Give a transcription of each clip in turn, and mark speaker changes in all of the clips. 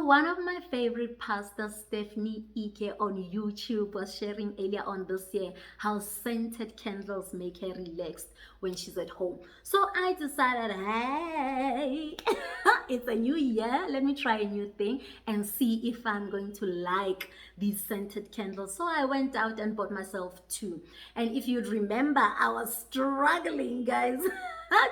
Speaker 1: one of my favorite pastors, Stephanie Ike on YouTube, was sharing earlier on this year how scented candles make her relaxed when she's at home. So I decided, hey, it's a new year. Let me try a new thing and see if I'm going to like these scented candles. So I went out and bought myself two. And if you'd remember, I was struggling, guys.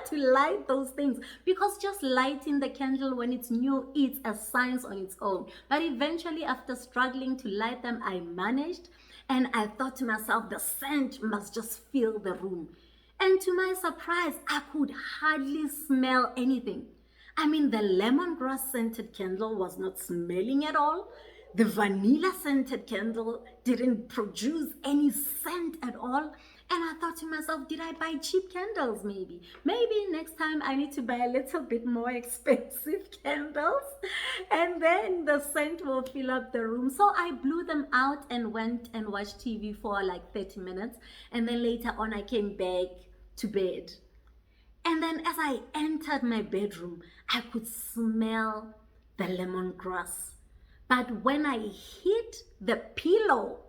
Speaker 1: To light those things, because just lighting the candle when it's new, it's a science on its own. But eventually, after struggling to light them, I managed, and I thought to myself, the scent must just fill the room. And to my surprise, I could hardly smell anything. I mean, the lemongrass scented candle was not smelling at all. The vanilla scented candle didn't produce any scent at all. And I thought to myself, did I buy cheap candles maybe? Maybe next time I need to buy a little bit more expensive candles, and then the scent will fill up the room. So I blew them out and went and watched TV for like 30 minutes. And then later on, I came back to bed. And then as I entered my bedroom, I could smell the lemongrass. But when I hit the pillow,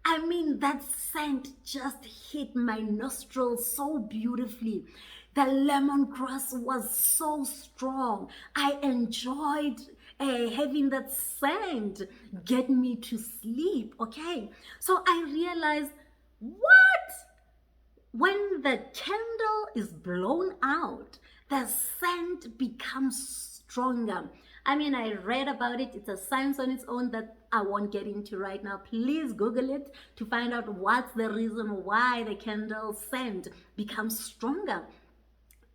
Speaker 1: I mean, that scent just hit my nostrils so beautifully. The lemongrass was so strong. I enjoyed having that scent get me to sleep, okay? So I realized, what? When the candle is blown out, the scent becomes stronger. I mean, I read about it. It's a science on its own that I won't get into right now. Please Google it to find out what's the reason why the candle scent becomes stronger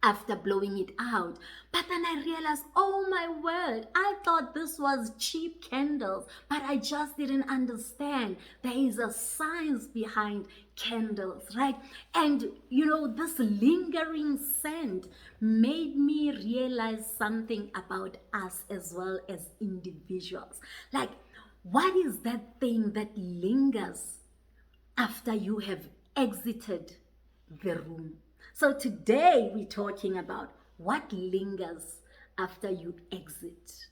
Speaker 1: after blowing it out. But then I realized, oh my word, I thought this was cheap candles, but I just didn't understand. There is a science behind candles, right? And you know, this lingering scent made me realize something about us as well as individuals. Like, what is that thing that lingers after you have exited the room? So today we're talking about what lingers after you exit.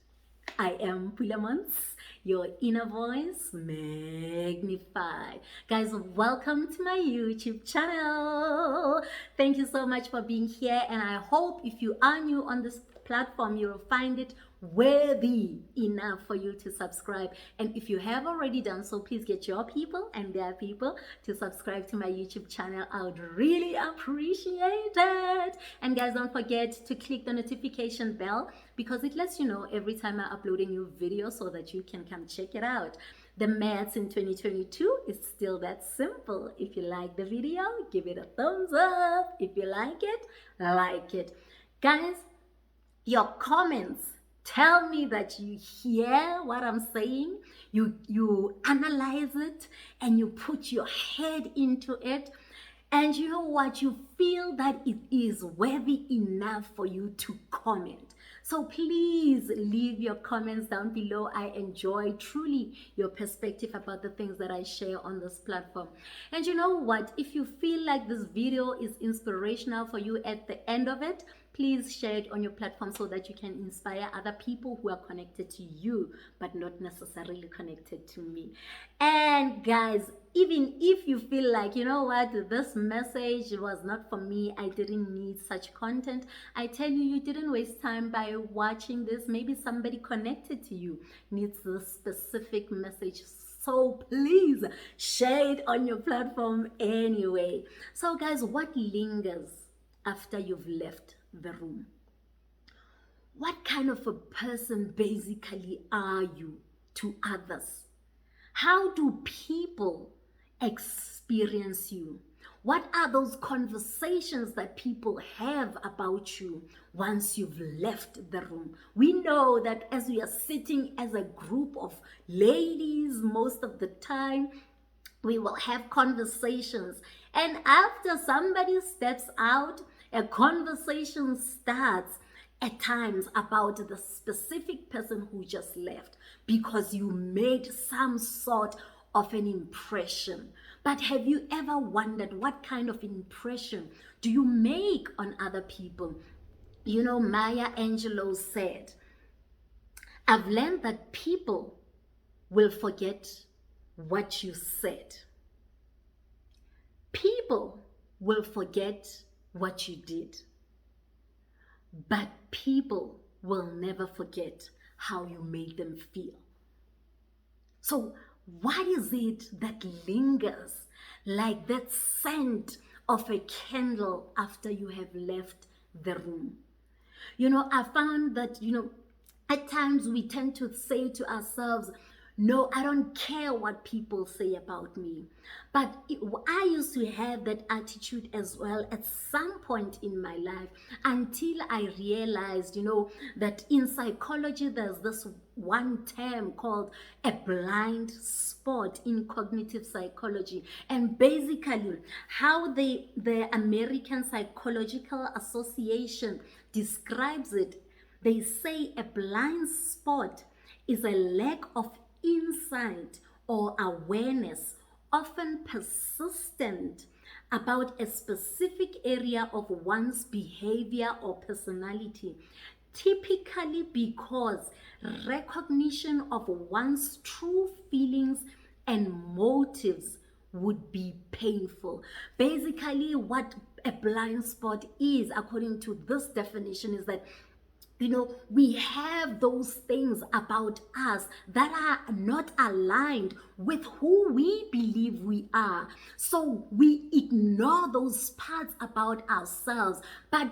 Speaker 1: I am Pulaa Montz, your inner voice magnified. Guys, welcome to my YouTube channel. Thank you so much for being here, and I hope if you are new on this platform, you will find it worthy enough for you to subscribe. And if you have already done so, please get your people and their people to subscribe to my YouTube channel. I would really appreciate it. And guys, don't forget to click the notification bell, because it lets you know every time I upload a new video so that you can come check it out. The maths in 2022 is still that simple. If you like the video, give it a thumbs up. If you like it. Guys, your comments tell me that you hear what I'm saying, you analyze it, and you put your head into it, and you know what, you feel that it is worthy enough for you to comment. So please leave your comments down below. I enjoy truly your perspective about the things that I share on this platform. And you know what, if you feel like this video is inspirational for you at the end of it, please share it on your platform so that you can inspire other people who are connected to you, but not necessarily connected to me. And guys, even if you feel like, you know what, this message was not for me, I didn't need such content, I tell you, you didn't waste time by watching this. Maybe somebody connected to you needs this specific message. So please share it on your platform anyway. So guys, what lingers after you've left the room? What kind of a person basically are you to others? How do people experience you? What are those conversations that people have about you once you've left the room? We know that as we are sitting as a group of ladies, most of the time, we will have conversations. And after somebody steps out, a conversation starts at times about the specific person who just left, because you made some sort of an impression. But have you ever wondered what kind of impression do you make on other people? You know, Maya Angelou said, I've learned that people will forget what you said. People will forget what you did. But people will never forget how you made them feel. So what is it that lingers like that scent of a candle after you have left the room? I found that, at times we tend to say to ourselves, no, I don't care what people say about me. But I used to have that attitude as well at some point in my life, until I realized, that in psychology there's this one term called a blind spot in cognitive psychology. And basically how the American Psychological Association describes it, they say a blind spot is a lack of insight or awareness, often persistent, about a specific area of one's behavior or personality, typically because recognition of one's true feelings and motives would be painful. Basically, what a blind spot is, according to this definition, is that we have those things about us that are not aligned with who we believe we are. So we ignore those parts about ourselves. But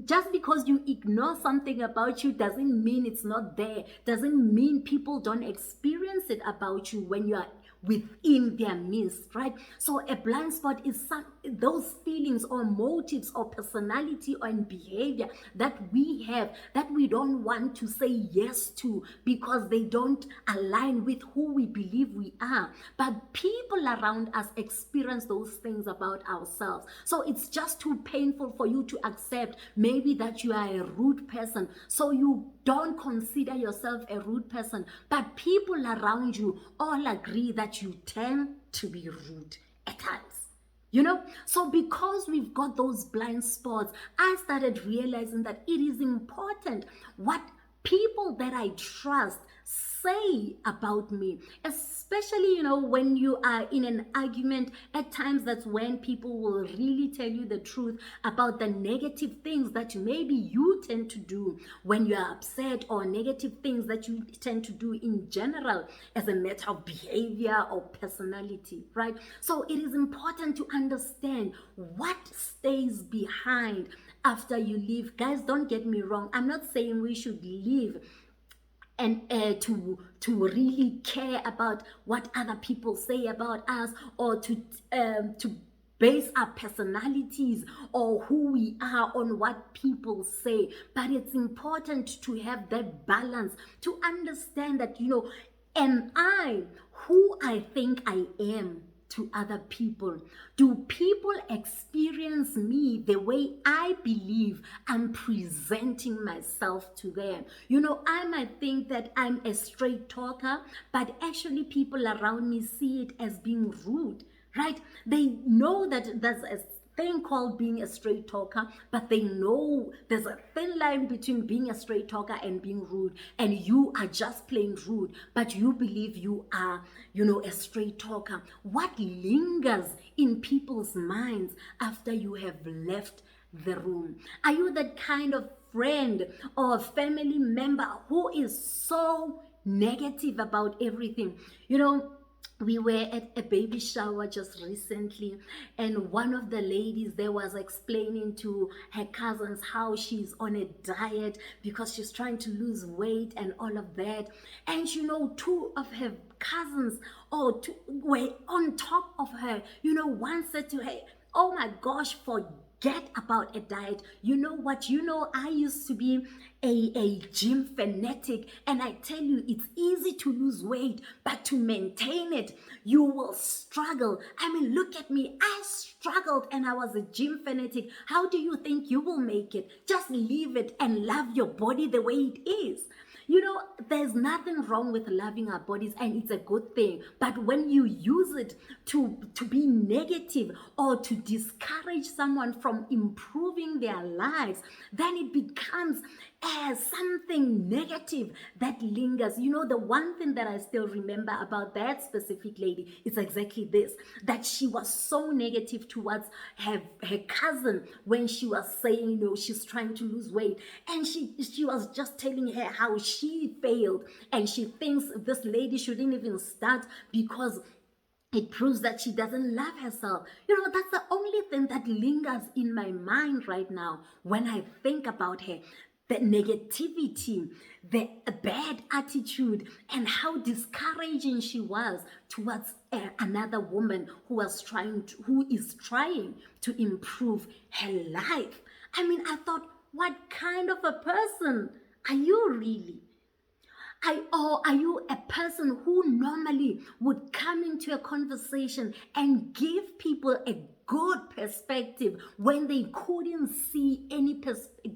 Speaker 1: just because you ignore something about you doesn't mean it's not there. Doesn't mean people don't experience it about you when you are within their midst, right? So a blind spot is those feelings or motives or personality or behavior that we have that we don't want to say yes to because they don't align with who we believe we are. But people around us experience those things about ourselves. So it's just too painful for you to accept maybe that you are a rude person. So you don't consider yourself a rude person, but people around you all agree that you tend to be rude at times. So because we've got those blind spots, I started realizing that it is important what people that I trust say about me, especially when you are in an argument. At times that's when people will really tell you the truth about the negative things that maybe you tend to do when you are upset, or negative things that you tend to do in general as a matter of behavior or personality, right? So it is important to understand what stays behind after you leave. Guys, don't get me wrong, I'm not saying we should leave and to really care about what other people say about us, or to base our personalities or who we are on what people say. But it's important to have that balance, to understand that, am I who I think I am to other people? Do people experience me the way I believe I'm presenting myself to them? I might think that I'm a straight talker, but actually people around me see it as being rude, right? They know that there's a thing called being a straight talker, but they know there's a thin line between being a straight talker and being rude, and you are just plain rude, but you believe you are, a straight talker. What lingers in people's minds after you have left the room? Are you that kind of friend or family member who is so negative about everything? We were at a baby shower just recently, and one of the ladies there was explaining to her cousins how she's on a diet because she's trying to lose weight and all of that. And two of her cousins were on top of her. One said to her, "Oh my gosh, forget about a diet. You know what? I used to be a gym fanatic, and I tell you, it's easy to lose weight, but to maintain it, you will struggle. I mean, look at me. I struggled and I was a gym fanatic. How do you think you will make it? Just leave it and love your body the way it is." There's nothing wrong with loving our bodies, and it's a good thing. But when you use it to be negative or to discourage someone from improving their lives, then it becomes something negative that lingers. The one thing that I still remember about that specific lady is exactly this, that she was so negative towards her cousin when she was saying, she's trying to lose weight. And she was just telling her how she failed, and she thinks this lady shouldn't even start because it proves that she doesn't love herself. That's the only thing that lingers in my mind right now when I think about her. The negativity, the bad attitude, and how discouraging she was towards another woman who is trying to improve her life. I thought, what kind of a person are you really? Are you a person who normally would come into a conversation and give people a good perspective when they couldn't see any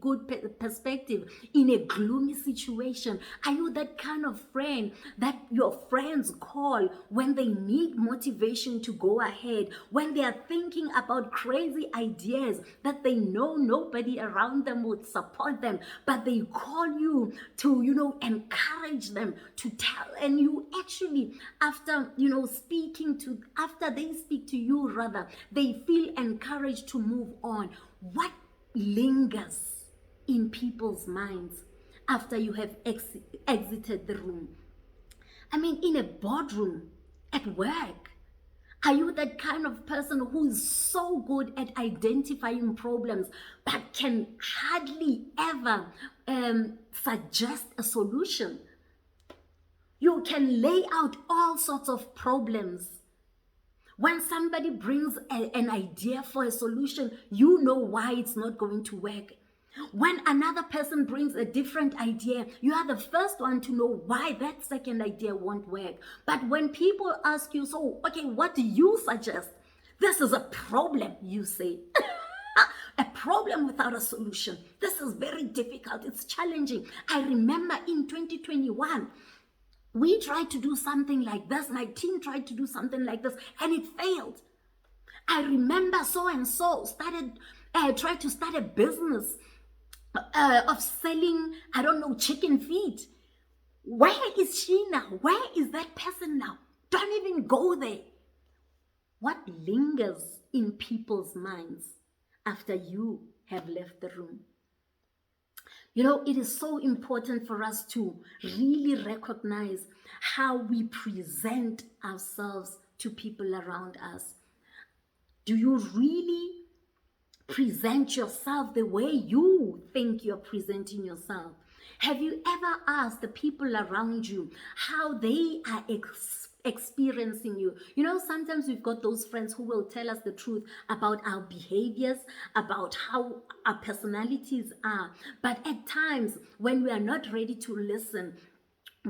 Speaker 1: good perspective in a gloomy situation? Are you that kind of friend that your friends call when they need motivation to go ahead, when they are thinking about crazy ideas that they know nobody around them would support them, but they call you to encourage them, to tell, and you actually, after they speak to you, rather, they feel encouraged to move on? What lingers in people's minds after you have exited the room? In a boardroom, at work, are you that kind of person who is so good at identifying problems but can hardly ever suggest a solution? You can lay out all sorts of problems. When somebody brings an idea for a solution, you know why it's not going to work. When another person brings a different idea, you are the first one to know why that second idea won't work. But when people ask you, so, okay, what do you suggest? This is a problem, you say. A problem without a solution. This is very difficult. It's challenging. I remember in 2021, we tried to do something like this. My team tried to do something like this, and it failed. I remember so-and-so tried to start a business of selling, chicken feet. Where is she now? Where is that person now? Don't even go there. What lingers in people's minds after you have left the room? It is so important for us to really recognize how we present ourselves to people around us. Do you really present yourself the way you think you're presenting yourself? Have you ever asked the people around you how they are experiencing you? Sometimes we've got those friends who will tell us the truth about our behaviors, about how our personalities are. But at times, when we are not ready to listen,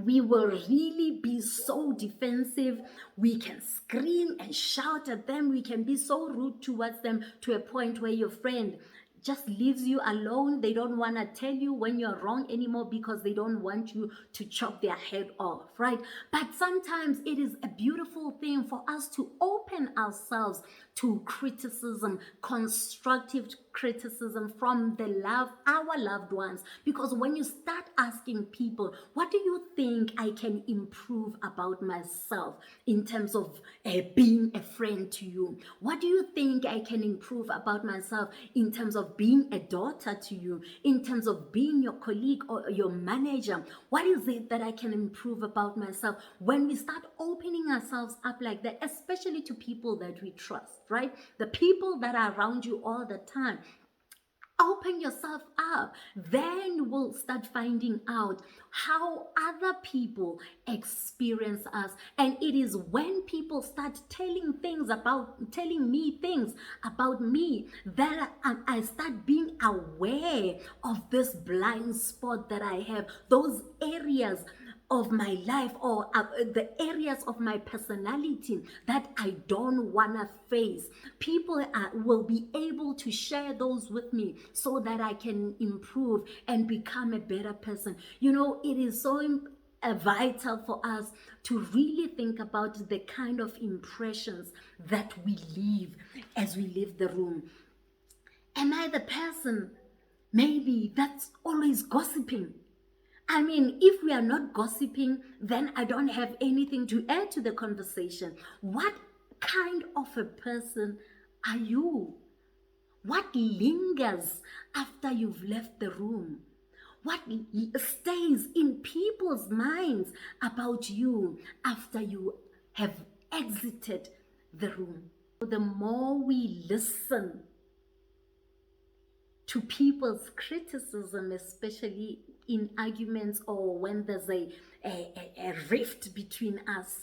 Speaker 1: we will really be so defensive. We can scream and shout at them. We can be so rude towards them to a point where your friend just leaves you alone. They don't want to tell you when you're wrong anymore because they don't want you to chop their head off, right? But sometimes it is a beautiful thing for us to open ourselves to criticism, constructive criticism from our loved ones. Because when you start asking people, what do you think I can improve about myself in terms of being a friend to you? What do you think I can improve about myself in terms of being a daughter to you, in terms of being your colleague or your manager? What is it that I can improve about myself? When we start opening ourselves up like that, especially to people that we trust, right? The people that are around you all the time. Open yourself up. Then you will start finding out how other people experience us. And it is when people start telling me things about me that I start being aware of this blind spot that I have, those areas of my life, or the areas of my personality that I don't want to face. People will be able to share those with me so that I can improve and become a better person. It is so vital for us to really think about the kind of impressions that we leave as we leave the room. Am I the person maybe that's always gossiping? I mean, if we are not gossiping, then I don't have anything to add to the conversation. What kind of a person are you? What lingers after you've left the room? What stays in people's minds about you after you have exited the room? The more we listen to people's criticism, especially in arguments or when there's a rift between us,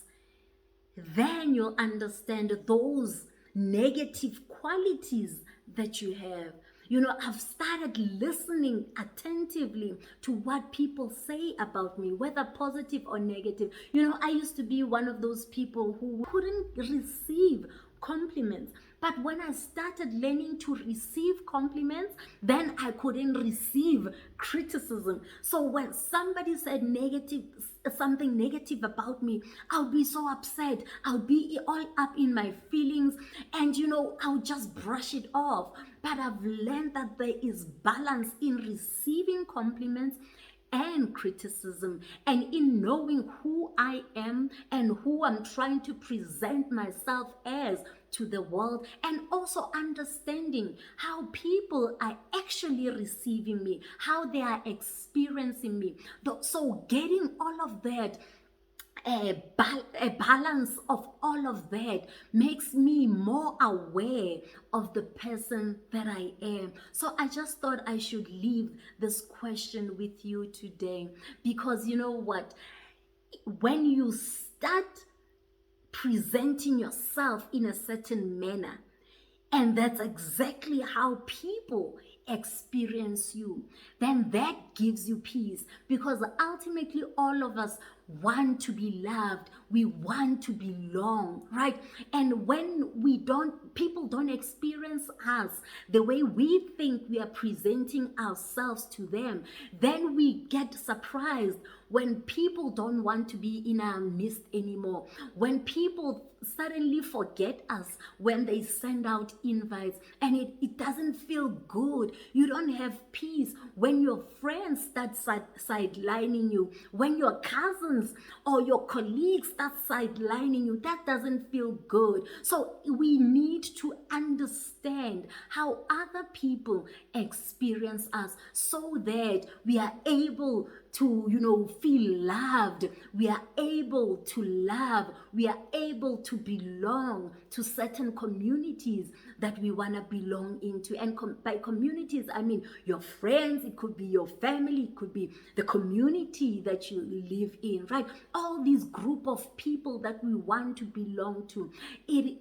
Speaker 1: then you'll understand those negative qualities that you have. I've started listening attentively to what people say about me, whether positive or negative. I used to be one of those people who couldn't receive compliments. But when I started learning to receive compliments, then I couldn't receive criticism. So when somebody said something negative about me, I'll be so upset. I'll be all up in my feelings, and I'll just brush it off. But I've learned that there is balance in receiving compliments and criticism, and in knowing who I am and who I'm trying to present myself as to the world, and also understanding how people are actually receiving me, how they are experiencing me. So getting all of that, a balance of all of that, makes me more aware of the person that I am. So I just thought I should leave this question with you today, because you know what, when you start presenting yourself in a certain manner, and that's exactly how people experience you, then that gives you peace, because ultimately all of us want to be loved. We want to belong, right? And when people don't experience us the way we think we are presenting ourselves to them, then we get surprised when people don't want to be in our midst anymore, when people suddenly forget us when they send out invites, and it doesn't feel good. You don't have peace when your friends start sidelining you, when your cousins or your colleagues start sidelining you. That doesn't feel good. So we need to understand how other people experience us, so that we are able to feel loved. We are able to love. We are able to belong to certain communities that we want to belong into. And by communities, I mean your friends, it could be your family, it could be the community that you live in, right? All these group of people that we want to belong to,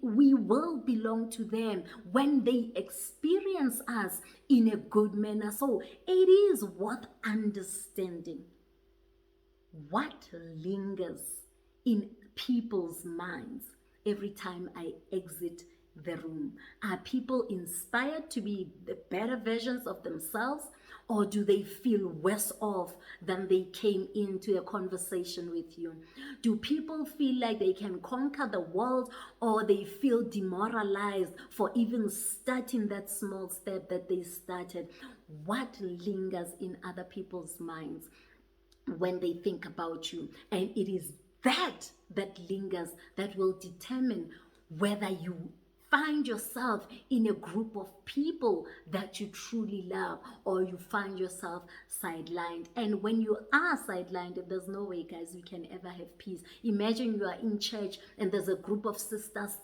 Speaker 1: we will belong to them when they experience us in a good manner. So it is worth understanding what lingers in people's minds every time I exit the room. Are people inspired to be the better versions of themselves, or do they feel worse off than they came into a conversation with you? Do people feel like they can conquer the world, or they feel demoralized for even starting that small step that they started? What lingers in other people's minds when they think about you? And it is that lingers that will determine whether you find yourself in a group of people that you truly love, or you find yourself sidelined. And when you are sidelined, there's no way, guys, you can ever have peace. Imagine you are in church and there's a group of sisters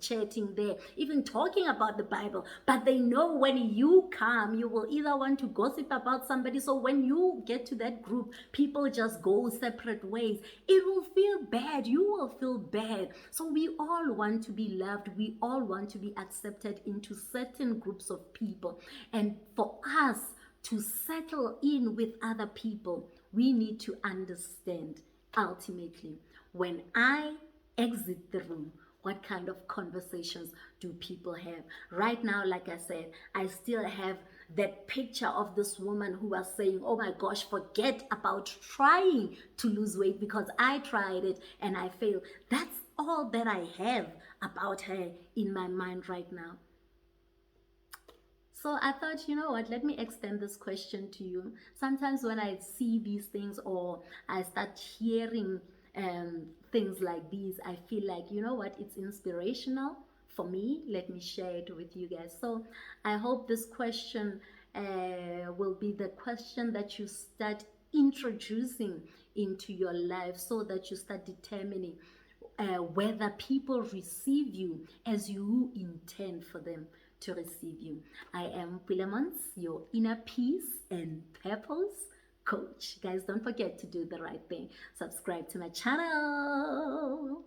Speaker 1: chatting there, even talking about the Bible, but they know when you come, you will either want to gossip about somebody. So when you get to that group, people just go separate ways. It will feel bad. You will feel bad. So we all want to be loved. We all want to be accepted into certain groups of people. And for us to settle in with other people, we need to understand ultimately when I exit the room, what kind of conversations do people have? Right now, like I said, I still have that picture of this woman who was saying, oh my gosh, forget about trying to lose weight because I tried it and I failed. That's all that I have about her in my mind right now. So I thought, you know what, let me extend this question to you. Sometimes when I see these things or I start hearing things like these, I feel like, you know what, it's inspirational for me. Let me share it with you guys. So I hope this question will be the question that you start introducing into your life so that you start determining whether people receive you as you intend for them to receive you. I am Pulaa Montz, your inner peace and purpose coach. Guys, don't forget to do the right thing. Subscribe to my channel.